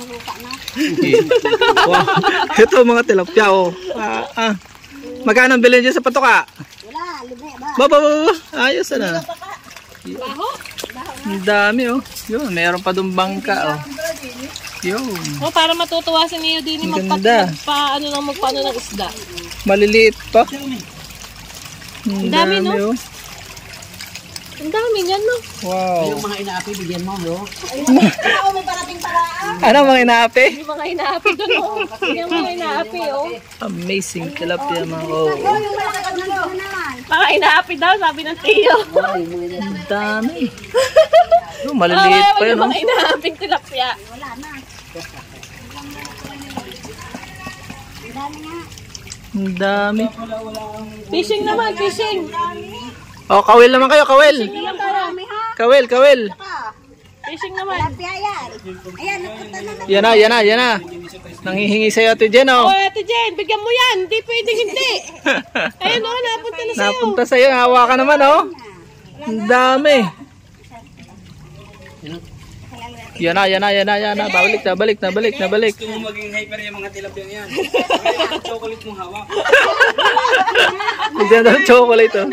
lupa na. Wow. Ito mga tilapia oh. Magkano ang bilhin dyan sa patoka? Wala, libre ba? Baba. Ayos na. Baho? Ang dami oh. Yun, meron pa doon bangka oh. Yun. Oh, para matutuwa si Neo din Ang ganda. magpaano ng isda. Maliliit pa. Ang dami, no? Oh. Ang dami niyan, no? Wow. Yung mga inaapi, bigyan mo, no? Oo, may parating paraan. Ano mga inaapi? Yung mga inaapi doon, oh. Yung mga inaapi, oh. Amazing tilapia mga oh. Yung malakad na naman. Mga inaapi daw, sabi ng Tio. Ang dami. Oh, maliliit pa yun Yung oh. mga inaaping tilapia. Wala na. Ang dami nga. Ang dami. Fishing naman, fishing. Oh, kawil naman kayo, kawil. Ang dami ha. Kawil. Fishing naman. Tilapia yan. Ayan, napunta na. Yan na. Nanghihingi sa'yo ate Jen oh. Oh, Ate Jen, bigyan mo yan. Hindi pwedeng hindi. Ayun, oh, napunta na sa'yo. Napunta sa'yo, hawakan naman oh. Ang dami. Yan na. Balik na. Gusto mo maging hyper yung mga tilapia yan. Chocolate mong hawak. Hindi na chocolate oh.